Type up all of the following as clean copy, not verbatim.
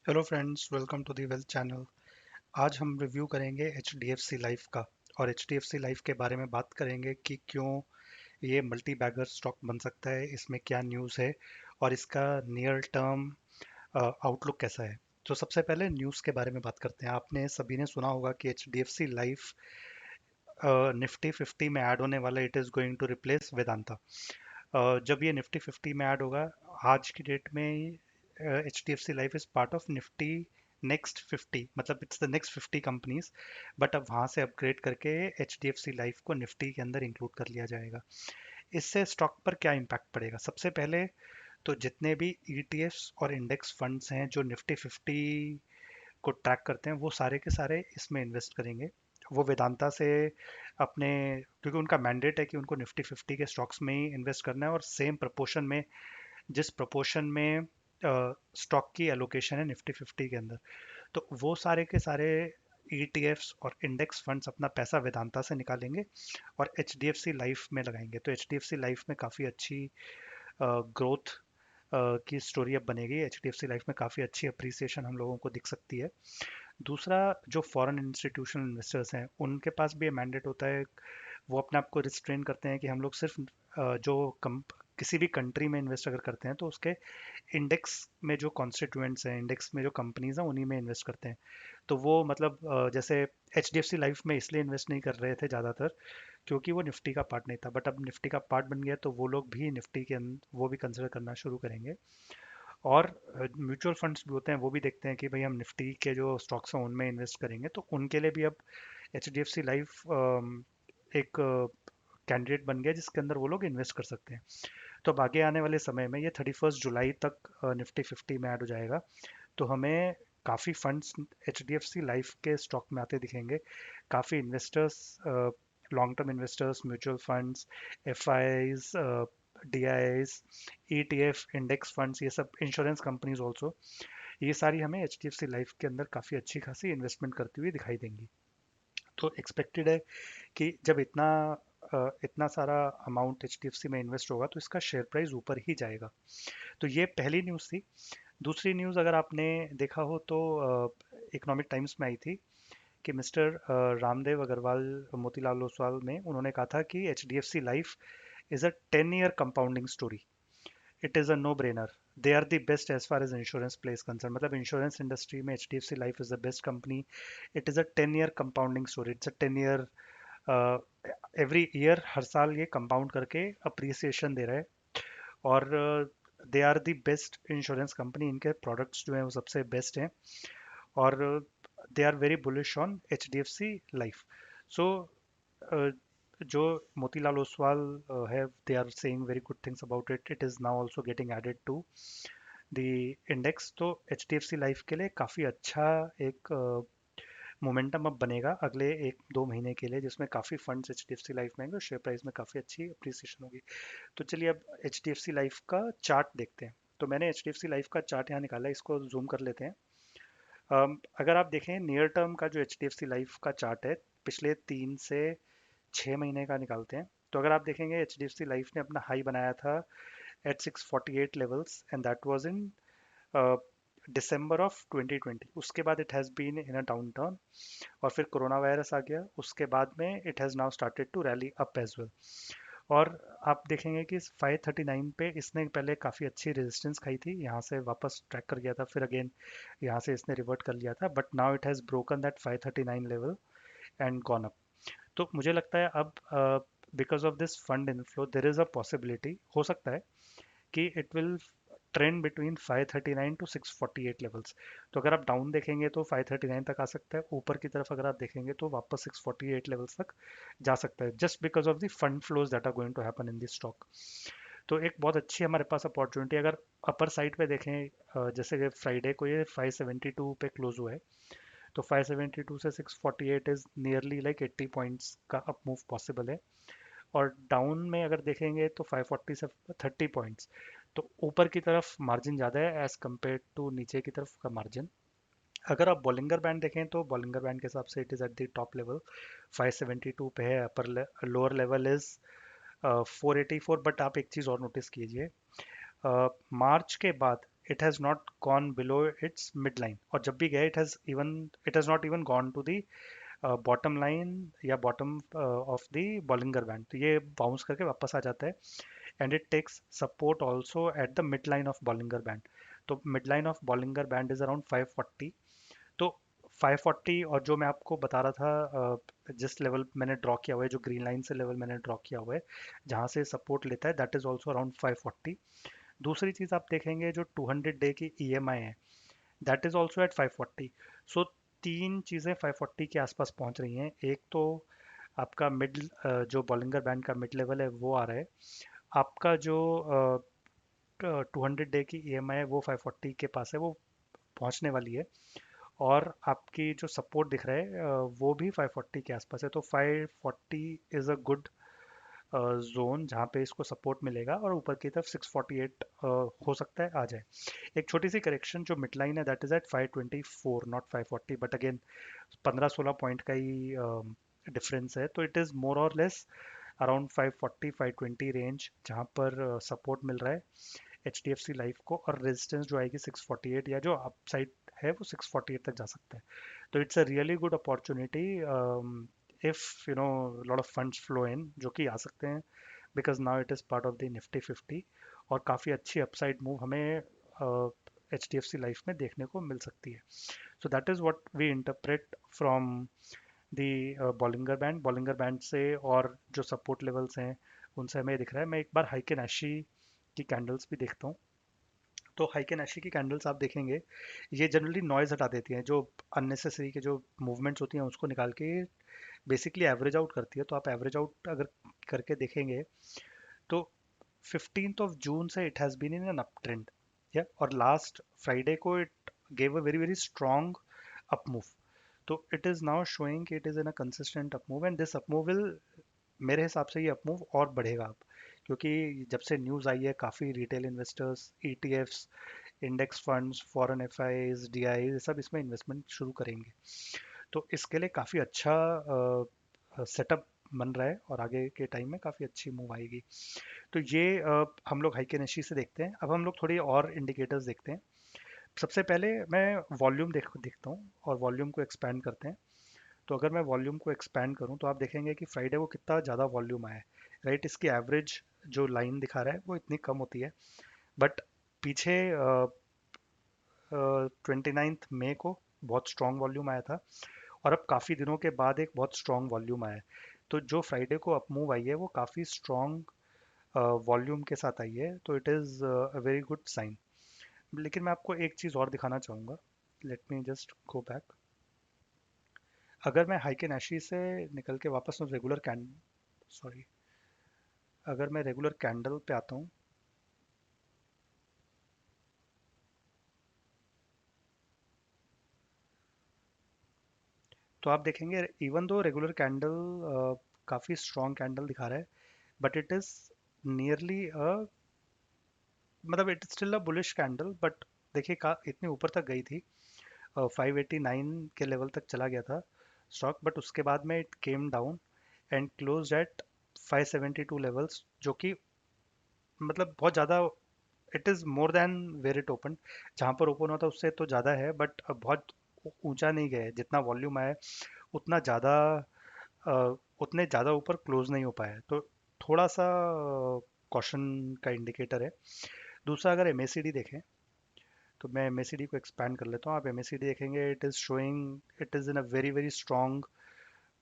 Hello friends, welcome to the wealth channel. आज हम review करेंगे H D F C Life का। और H D F C life के बारे में बात करेंगे कि क्यों ये मल्टी बैगर स्टॉक बन सकता है, इसमें क्या न्यूज़ है और इसका नियर टर्म आउटलुक कैसा है। तो सबसे पहले न्यूज़ के बारे में बात करते हैं। आपने सभी ने सुना होगा कि H D F C Life Nifty 50 में ऐड होने वाला, it is going to replace Vedanta. जब ये निफ्टी 50 में ऐड होगा, आज की डेट में H D F C Life is part of Nifty next 50, मतलब it's the next 50 companies. But अब वहाँ से अपग्रेड करके H D F C Life को निफ्टी के अंदर इंक्लूड कर लिया जाएगा। इससे स्टॉक पर क्या इम्पैक्ट पड़ेगा? सबसे पहले तो जितने भी ईटीएफ्स और इंडेक्स फंड्स हैं जो निफ्टी 50 को ट्रैक करते हैं, वो सारे के सारे इसमें इन्वेस्ट करेंगे। वो वेदांता से अपने, क्योंकि उनका मैंडेट है कि उनको निफ्टी 50 के स्टॉक्स में ही इन्वेस्ट करना है, और सेम प्रपोर्शन में, जिस प्रपोर्शन में स्टॉक की एलोकेशन है निफ्टी 50 के अंदर, तो वो सारे के सारे ईटीएफ्स और इंडेक्स फंड्स अपना पैसा वेदांता से निकालेंगे और H D F C Life में लगाएंगे। तो H D F C Life में काफ़ी अच्छी ग्रोथ की स्टोरी अब बनेगी। H D F C Life में काफ़ी अच्छी अप्रिसिएशन हम लोगों को दिख सकती है। दूसरा, जो फॉरेन इंस्टीट्यूशनल इन्वेस्टर्स हैं, उनके पास भी ये मैंडेट होता है। वो अपने आप को रिस्ट्रेन करते हैं कि हम लोग सिर्फ जो कम किसी भी कंट्री में इन्वेस्ट अगर करते हैं तो उसके इंडेक्स में जो कॉन्स्टिट्यूएंट्स हैं, इंडेक्स में जो कंपनीज हैं, उन्हीं में इन्वेस्ट करते हैं। तो वो मतलब जैसे H D F C Life में इसलिए इन्वेस्ट नहीं कर रहे थे ज़्यादातर क्योंकि वो निफ्टी का पार्ट नहीं था, बट अब निफ्टी का पार्ट बन गया तो वो लोग भी निफ्टी के वो भी कंसिडर करना शुरू करेंगे। और म्यूचुअल फंड्स भी होते हैं, वो भी देखते हैं कि भाई हम निफ्टी के जो स्टॉक्स हैं उनमें इन्वेस्ट करेंगे, तो उनके लिए भी अब H D F C Life एक कैंडिडेट बन गया जिसके अंदर वो लोग इन्वेस्ट कर सकते हैं। तो अब आगे आने वाले समय में ये 31 जुलाई तक निफ्टी 50 में ऐड हो जाएगा। तो हमें काफ़ी funds H D F C life के स्टॉक में आते दिखेंगे। काफ़ी investors, long term investors, mutual funds, F Is, D Is, E T F, index funds, ये सब इंश्योरेंस कंपनीज ऑल्सो, ये सारी हमें H D F C life के अंदर काफ़ी अच्छी खासी इन्वेस्टमेंट करती हुई दिखाई देंगी। तो एक्सपेक्टेड है कि जब इतना सारा amount H D F C में इन्वेस्ट होगा तो इसका शेयर प्राइस ऊपर ही जाएगा। तो ये पहली न्यूज़ थी। दूसरी न्यूज़ अगर आपने देखा हो तो इकोनॉमिक टाइम्स में आई थी कि मिस्टर रामदेव अग्रवाल, मोतीलाल ओसवाल में उन्होंने कहा था कि H D F C life is a 10 year compounding story. It is a no brainer. They are the best as far as insurance place concern, मतलब इंश्योरेंस इंडस्ट्री में H D F C life is the best company. It is a 10 year compounding story, it's a 10 year, every year, हर साल ये compound करके appreciation दे रहा है। और they are the best insurance company, इनके प्रोडक्ट्स जो हैं वो सबसे बेस्ट हैं। और they are very bullish on H D F C life. So जो मोतीलाल ओसवाल है, they are saying very good things about it. It is now also getting added to the index. तो H D F C life के लिए काफ़ी अच्छा एक momentum अब बनेगा अगले 1-2 महीने के लिए, जिसमें काफ़ी funds H D F C Life में आएंगे और शेयर प्राइस में काफ़ी अच्छी अप्रिसिएशन होगी। तो चलिए अब H D F C Life का चार्ट देखते हैं। तो मैंने H D F C Life का चार्ट यहाँ निकाला है, इसको जूम कर लेते हैं। अगर आप देखें नियर टर्म का जो H D F C Life का चार्ट है, पिछले 3 से 6 महीने का निकालते हैं, तो अगर आप देखेंगे H D F C Life ने अपना हाई बनाया था at 648 levels, and that was in December of 2020। उसके बाद it has been in a down turn, और फिर कोरोना वायरस आ गया। उसके बाद में it has now started to rally up as well. और आप देखेंगे कि 539 पे इसने पहले काफ़ी अच्छी रेजिस्टेंस खाई थी, यहाँ से वापस ट्रैक कर गया था, फिर अगेन यहाँ से इसने रिवर्ट कर लिया था, but now it has broken that 539 level and gone up. तो मुझे लगता है अब because of this fund inflow there is a possibility, हो सकता है कि it will trend between 539 to 648 levels. तो अगर आप डाउन देखेंगे तो 539 तक आ सकता है, ऊपर की तरफ अगर आप देखेंगे तो वापस 648 लेवल्स तक जा सकता है, just because of the fund flows that are going to happen in this stock. तो एक बहुत अच्छी हमारे पास अपॉर्चुनिटी, अगर अपर साइड पे देखें, जैसे कि फ्राइडे को ये 572 पे क्लोज हुआ है, तो 572 से 648 इज नियरली लाइक 80 पॉइंट्स का अप मूव पॉसिबल है। और डाउन में अगर देखेंगे तो 540 से 30 पॉइंट्स, तो ऊपर की तरफ मार्जिन ज़्यादा है एज कम्पेयर टू नीचे की तरफ का मार्जिन। अगर आप बॉलिंगर बैंड देखें तो बॉलिंगर बैंड के हिसाब से it is at the top level, 572 पे है। Upper lower level is 484। But आप एक चीज़ और नोटिस कीजिए, मार्च के बाद it has not gone below its mid line, और जब भी गया it has not even gone to the bottom line या bottom of the bollinger band, तो ये बाउंस करके वापस आ जाता है। And it takes support also at the mid line of bollinger band. तो mid line of bollinger band is around 540। तो 540, और जो मैं आपको बता रहा था जिस लेवल मैंने ड्रॉ किया हुआ है, जो ग्रीन लाइन से लेवल मैंने ड्रॉ किया हुआ है जहाँ से सपोर्ट लेता है, दैट इज ऑल्सो अराउंड 540। दूसरी चीज़ आप देखेंगे जो 200 डे की ईएमआई है, दैट इज ऑल्सो एट 540। सो तीन चीज़ें 540 के आसपास पहुंच रही हैं। एक तो आपका मिड जो बॉलिंगर बैंड का मिड लेवल है वो आ रहा है, आपका जो 200 डे की ईएमआई है वो 540 के पास है, वो पहुंचने वाली है। और आपकी जो सपोर्ट दिख रहा है वो भी 540 के आसपास है। तो 540 इज़ अ गुड जोन जहाँ पे इसको सपोर्ट मिलेगा, और ऊपर की तरफ 648 हो सकता है आ जाए। एक छोटी सी करेक्शन, जो मिड लाइन है that is at 524 not 540, but again 15-16 point का ही डिफरेंस है, तो इट इज़ मोर और लेस अराउंड 540 520 रेंज जहाँ पर सपोर्ट मिल रहा है H D F C Life को, और रेजिस्टेंस जो आएगी 648, या जो अपसाइड है वो 648 तक जा सकता है। तो it's a really good opportunity if lot of funds flow in, जो कि आ सकते हैं because now it is part of the Nifty 50, और काफ़ी अच्छी अपसाइड मूव हमें H D F C Life में देखने को मिल सकती है। So that is what we interpret from the Bollinger band से, और जो सपोर्ट लेवल्स हैं उनसे हमें दिख रहा है। मैं एक बार हाइकेन एशी की कैंडल्स भी देखता हूँ। तो हाइकेन एशी की कैंडल्स आप देखेंगे, ये जनरली नॉइज हटा देती हैं, जो अननेसेसरी के जो मूवमेंट्स होती हैं उसको निकाल के बेसिकली एवरेज आउट करती है। तो आप एवरेज आउट अगर करके देखेंगे तो 15th ऑफ जून से it has been in an up trend, या और लास्ट फ्राइडे को it gave a very very strong up move. तो इट इज़ नाउ शोइंग कि it is in a consistent up move, and this up move will, मेरे हिसाब से ये up move और बढ़ेगा अब, क्योंकि जब से न्यूज़ आई है काफ़ी retail investors, ETFs, index funds, foreign FIIs, DI सब इसमें इन्वेस्टमेंट शुरू करेंगे। तो इसके लिए काफ़ी अच्छा सेटअप बन रहा है, और आगे के टाइम में काफ़ी अच्छी मूव आएगी। तो ये हम लोग हाइके नशी से देखते हैं। अब हम लोग थोड़ी और इंडिकेटर्स देखते हैं। सबसे पहले मैं वॉल्यूम देखता हूँ, और वॉल्यूम को एक्सपैंड करते हैं। तो अगर मैं वॉल्यूम को एक्सपैंड करूँ तो आप देखेंगे कि फ्राइडे को कितना ज़्यादा वॉल्यूम आया है, राइट। इसकी एवरेज जो लाइन दिखा रहा है वो इतनी कम होती है, बट पीछे 29 मई को बहुत स्ट्रॉन्ग वॉल्यूम आया था, और अब काफ़ी दिनों के बाद एक बहुत स्ट्रॉन्ग वॉल्यूम आया है। तो जो फ्राइडे को अप मूव आई है वो काफ़ी स्ट्रॉन्ग वॉल्यूम के साथ आई है, तो it is a very good sign. लेकिन मैं आपको एक चीज़ और दिखाना चाहूँगा, let me just go back. अगर मैं हाइकेन एशी से निकल के वापस रेगुलर कैंड सॉरी अगर मैं रेगुलर कैंडल पे आता हूँ, तो आप देखेंगे इवन दो रेगुलर कैंडल काफ़ी स्ट्रॉन्ग कैंडल दिखा रहा है, but it is nearly a मतलब it still a bullish candle, but देखिए का इतने ऊपर तक गई थी, 589 के लेवल तक चला गया था स्टॉक, बट उसके बाद में it came down and close at 572 levels, जो कि मतलब बहुत ज़्यादा, it is more than where it open. जहाँ पर ओपन हुआ था उससे तो ज़्यादा है, बट बहुत ऊंचा नहीं गया है। जितना वॉल्यूम आया है उतना ज़्यादा उतने ज़्यादा ऊपर क्लोज नहीं हो पाया है, तो थोड़ा सा कॉशन का इंडिकेटर है। दूसरा, अगर एम देखें, तो मैं एम को एक्सपैंड कर लेता हूँ। आप एम देखेंगे, it is showing it is in a very very strong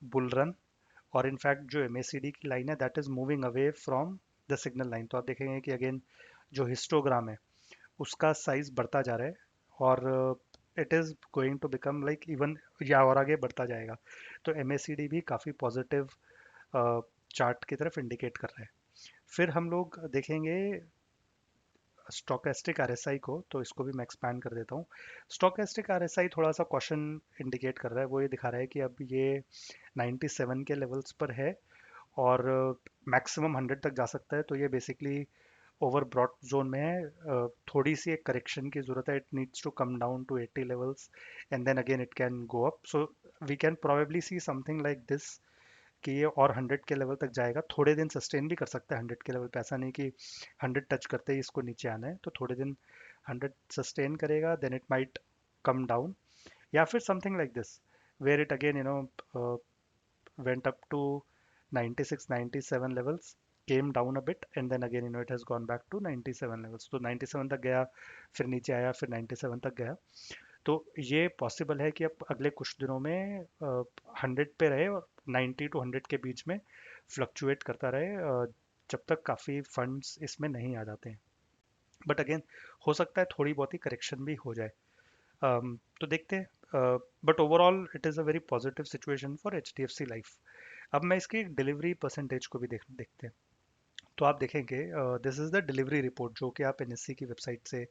bull run, और इनफैक्ट जो एम की लाइन है that is moving away from the signal line. तो आप देखेंगे कि अगेन जो हिस्टोग्राम है उसका साइज बढ़ता जा रहा है, और it is going to become like even, या और आगे बढ़ता जाएगा। तो एम भी काफ़ी पॉजिटिव चार्ट की तरफ इंडिकेट कर रहा है। फिर हम लोग देखेंगे स्टोकेस्टिक आरएसआई को, तो इसको भी मैं एक्सपैंड कर देता हूँ। स्टोकेस्टिक आरएसआई थोड़ा सा क्वेश्चन इंडिकेट कर रहा है, वो ये दिखा रहा है कि अब ये 97 के लेवल्स पर है, और मैक्सिमम 100 तक जा सकता है। तो ये बेसिकली ओवर ब्रॉड जोन में है। थोड़ी सी एक करेक्शन की ज़रूरत है, it needs to come down to 80 levels, and then again it can go up. So we can probably see something like this, कि ये और 100 के लेवल तक जाएगा। थोड़े दिन सस्टेन भी कर सकता है 100 के लेवल पे, ऐसा नहीं कि 100 टच करते ही इसको नीचे आना है। तो थोड़े दिन 100 सस्टेन करेगा, then it might come down, या फिर something like this where it again went up to 96 97 levels, came down a bit, and then again it has gone back to 97 levels. तो 97 तक गया, फिर नीचे आया, फिर 97 तक गया। तो ये पॉसिबल है कि अब अगले कुछ दिनों में 100 पे रहे और 90 टू 100 के बीच में फ्लक्चुएट करता रहे, जब तक काफ़ी फंड्स इसमें नहीं आ जाते हैं। बट अगेन हो सकता है थोड़ी बहुत ही करेक्शन भी हो जाए। तो देखते हैं, but overall it is a very positive situation for H D F C Life. अब मैं इसकी डिलीवरी परसेंटेज को भी देखते हैं। तो आप देखेंगे, this is the delivery report जो कि आप एनएससी की वेबसाइट से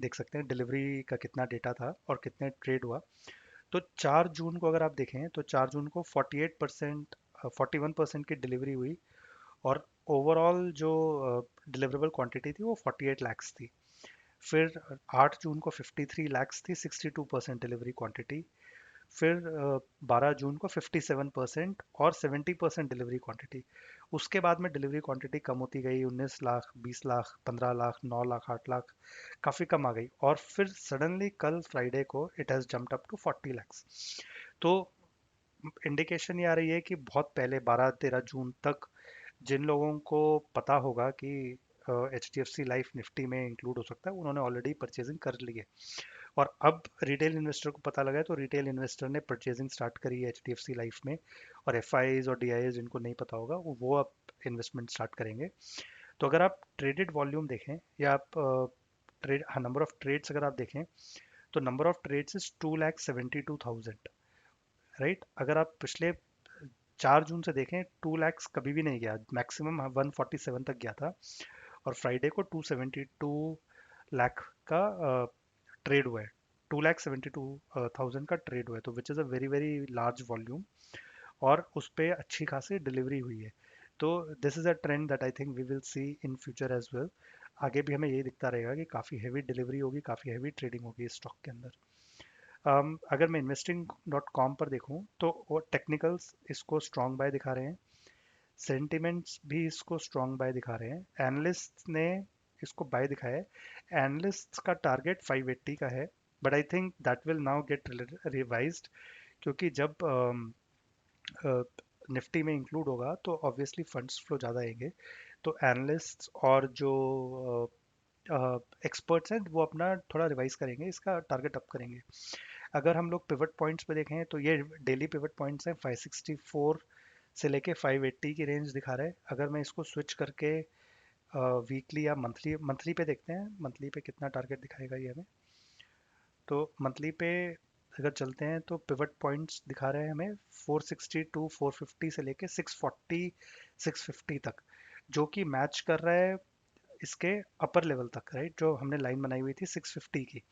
देख सकते हैं, डिलीवरी का कितना डेटा था और कितने ट्रेड हुआ। तो 4 जून को अगर आप देखें तो 4 जून को 48%, 41% की डिलीवरी हुई, और ओवरऑल जो डिलीवरेबल क्वांटिटी थी वो 48 लैक्स थी। फिर 8 जून को 53 लैक्स थी, 62% डिलीवरी क्वांटिटी। फिर 12 जून को 57% और 70% डिलीवरी क्वांटिटी। उसके बाद में डिलीवरी क्वांटिटी कम होती गई, 19 लाख, 20 लाख, 15 लाख, 9 लाख, 8 लाख, काफ़ी कम आ गई, और फिर सडनली कल फ्राइडे को it has jumped up to 40 lakhs. तो इंडिकेशन ये आ रही है कि बहुत पहले 12-13 जून तक जिन लोगों को पता होगा कि H D F C Life Nifty में इंक्लूड हो सकता है, उन्होंने ऑलरेडी परचेजिंग कर ली है। और अब रिटेल इन्वेस्टर को पता लगा है, तो रिटेल इन्वेस्टर ने परचेजिंग स्टार्ट करी है H D F C Life में। और एफ आईज और डी आई जिनको नहीं पता होगा वो अब इन्वेस्टमेंट स्टार्ट करेंगे। तो अगर आप ट्रेडेड वॉल्यूम देखें, या आप ट्रेड नंबर ऑफ ट्रेड्स अगर आप देखें, तो number of trades is 2,72,000, right. अगर आप पिछले 4 जून से देखें, 2 लैक्स कभी भी नहीं गया, मैक्सिमम 147 तक गया था, और फ्राइडे को 272 लाख का ट्रेड हुआ है, 2,72,000 का ट्रेड हुआ है, तो which is a very very large volume, और उस पर अच्छी खासी डिलीवरी हुई है। तो this is a trend that I think we will see in future as well. आगे भी हमें यही दिखता रहेगा कि काफ़ी हैवी डिलीवरी होगी, काफ़ी हैवी ट्रेडिंग होगी इस स्टॉक के अंदर। अगर मैं इन्वेस्टिंग डॉट कॉम पर देखूँ तो वो टेक्निकल्स इसको स्ट्रॉन्ग बाय दिखा रहे हैं, सेंटिमेंट्स भी इसको स्ट्रॉन्ग बाय दिखा रहे हैं, एनालिस्ट ने इसको बाय दिखाया है। एनालिस्ट का टारगेट 580 का है, but I think that will now get revised, क्योंकि जब निफ्टी में इंक्लूड होगा तो ऑब्वियसली फंड्स फ्लो ज़्यादा आएंगे। तो एनालिस्ट और जो एक्सपर्ट्स हैं वो अपना थोड़ा रिवाइज करेंगे, इसका टारगेट अप करेंगे। अगर हम लोग पिवट पॉइंट्स पे देखें तो ये डेली पिवट पॉइंट्स हैं, 564 से लेके 580 की रेंज दिखा रहा है। अगर मैं इसको स्विच करके वीकली या मंथली मंथली पे देखते हैं, मंथली पे कितना टारगेट दिखाएगा ये हमें। तो मंथली पे अगर चलते हैं तो पिवट पॉइंट्स दिखा रहे हैं हमें 460 टू 450 से लेके 640 650 तक, जो कि मैच कर रहा है इसके अपर लेवल तक, राइट, जो हमने लाइन बनाई हुई थी 650 की।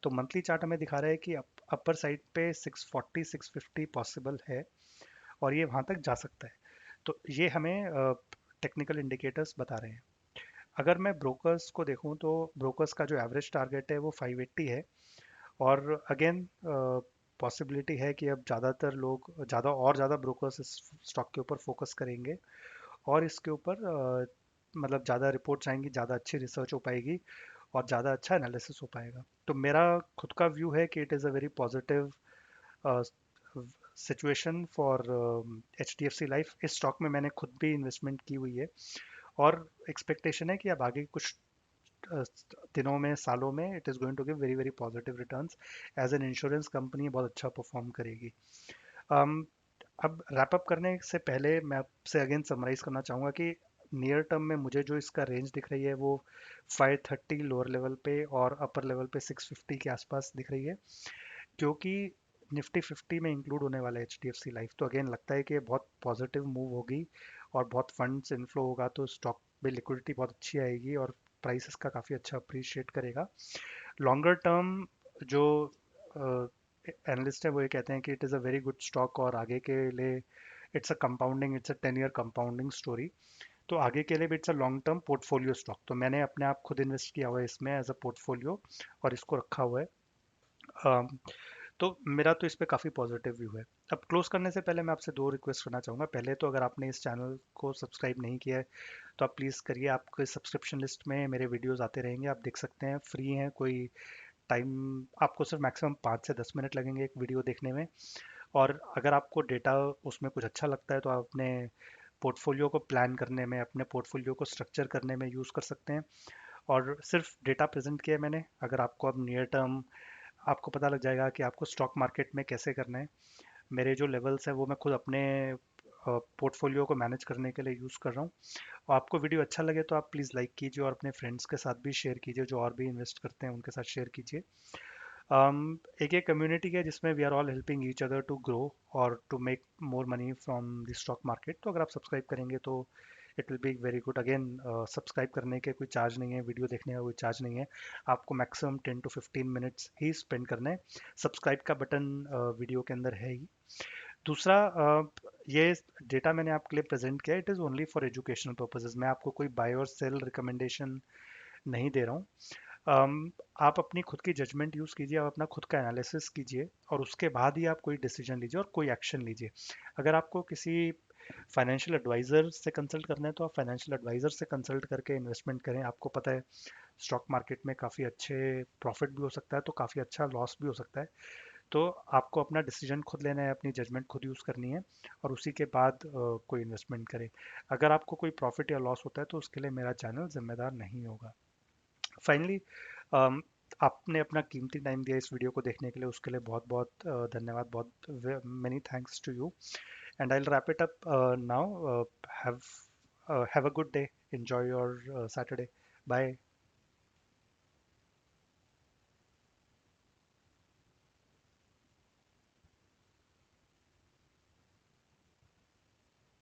तो मंथली चार्ट हमें दिखा रहा है कि अपर साइड पे 640 650 पॉसिबल है, और ये वहाँ तक जा सकता है। तो ये हमें टेक्निकल इंडिकेटर्स बता रहे हैं। अगर मैं ब्रोकर्स को देखूं तो ब्रोकर्स का जो एवरेज टारगेट है वो 580 है, और अगेन पॉसिबिलिटी है कि अब ज़्यादातर लोग ज़्यादा ब्रोकर्स इस स्टॉक के ऊपर फोकस करेंगे, और इसके ऊपर मतलब ज़्यादा रिपोर्ट्स आएंगी, ज़्यादा अच्छी रिसर्च हो पाएगी, और ज़्यादा अच्छा एनालिसिस हो पाएगा। तो मेरा खुद का व्यू है कि it is a very positive situation for H D F C Life. इस स्टॉक में मैंने खुद भी इन्वेस्टमेंट की हुई है, और एक्सपेक्टेशन है कि अब आगे कुछ अ, दिनों में, सालों में it is going to give very very positive returns. As an insurance company बहुत अच्छा परफॉर्म करेगी। um, अब रैप अप करने से पहले मैं आपसे अगेन समराइज करना चाहूँगा कि नियर टर्म में मुझे जो इसका रेंज दिख रही है वो 530 लोअर लेवल पे और अपर लेवल पे 650 के आसपास दिख रही है, क्योंकि निफ्टी 50 में इंक्लूड होने वाला है H D F C Life. तो अगेन लगता है कि बहुत पॉजिटिव मूव होगी, और बहुत फंड्स इनफ्लो होगा, तो स्टॉक में लिक्विडिटी बहुत अच्छी आएगी, और प्राइस इसका काफ़ी अच्छा अप्रिशिएट करेगा। लॉन्गर टर्म जो एनालिस्ट है वो ये कहते हैं कि it is a very good stock, और आगे के लिए it's a compounding, it's a 10 year compounding story. तो आगे के लिए भी it's a long term portfolio stock. तो मैंने अपने आप खुद इन्वेस्ट किया हुआ है इसमें एज अ पोर्टफोलियो, और इसको रखा हुआ है। तो मेरा तो इस पे काफ़ी पॉजिटिव व्यू है। अब क्लोज करने से पहले मैं आपसे दो रिक्वेस्ट करना चाहूँगा। पहले तो अगर आपने इस चैनल को सब्सक्राइब नहीं किया है तो आप प्लीज़ करिए। आपके सब्सक्रिप्शन लिस्ट में मेरे वीडियोस आते रहेंगे, आप देख सकते हैं, फ्री हैं। कोई टाइम आपको सिर्फ मैक्सिमम 5 से 10 मिनट लगेंगे एक वीडियो देखने में। और अगर आपको डेटा उसमें कुछ अच्छा लगता है तो आप अपने पोर्टफोलियो को प्लान करने में, अपने पोर्टफोलियो को स्ट्रक्चर करने में यूज़ कर सकते हैं। और सिर्फ डेटा प्रेजेंट किया है मैंने। अगर आपको अब नियर टर्म आपको पता लग जाएगा कि आपको स्टॉक मार्केट में कैसे करना है। मेरे जो लेवल्स हैं वो मैं खुद अपने पोर्टफोलियो को मैनेज करने के लिए यूज़ कर रहा हूँ। और आपको वीडियो अच्छा लगे तो आप प्लीज़ लाइक कीजिए और अपने फ्रेंड्स के साथ भी शेयर कीजिए, जो और भी इन्वेस्ट करते हैं उनके साथ शेयर कीजिए। एक एक कम्युनिटी है जिसमें we are all helping each other to grow और to make more money from the stock market. तो अगर आप सब्सक्राइब करेंगे तो it will be very good. Again, subscribe करने के कोई चार्ज नहीं है, वीडियो देखने का कोई चार्ज नहीं है। आपको maximum 10 to 15 minutes he spend करना है। सब्सक्राइब का बटन वीडियो के अंदर है ही। दूसरा, ये डेटा मैंने आपके लिए प्रेजेंट किया, it is only for educational purposes. मैं आपको कोई बाय और सेल रिकमेंडेशन नहीं दे रहा हूँ। आप अपनी खुद की जजमेंट यूज़ कीजिए, आप अपना खुद का एनालिसिस कीजिए और उसके बाद ही आप कोई डिसीजन लीजिए और कोई एक्शन लीजिए। अगर आपको किसी फाइनेंशियल एडवाइज़र से कंसल्ट करना है तो आप फाइनेंशियल एडवाइज़र से कंसल्ट करके इन्वेस्टमेंट करें। आपको पता है स्टॉक मार्केट में काफ़ी अच्छे प्रॉफिट भी हो सकता है तो काफ़ी अच्छा लॉस भी हो सकता है। तो आपको अपना डिसीजन खुद लेना है, अपनी जजमेंट खुद यूज़ करनी है और उसी के बाद कोई इन्वेस्टमेंट करें। अगर आपको कोई प्रॉफिट या लॉस होता है तो उसके लिए मेरा चैनल जिम्मेदार नहीं होगा। फाइनली, आपने अपना कीमती टाइम दिया इस वीडियो को देखने के लिए, उसके लिए बहुत बहुत धन्यवाद। बहुत many thanks to you and I will wrap it up now. Have have a good day, enjoy your Saturday. Bye.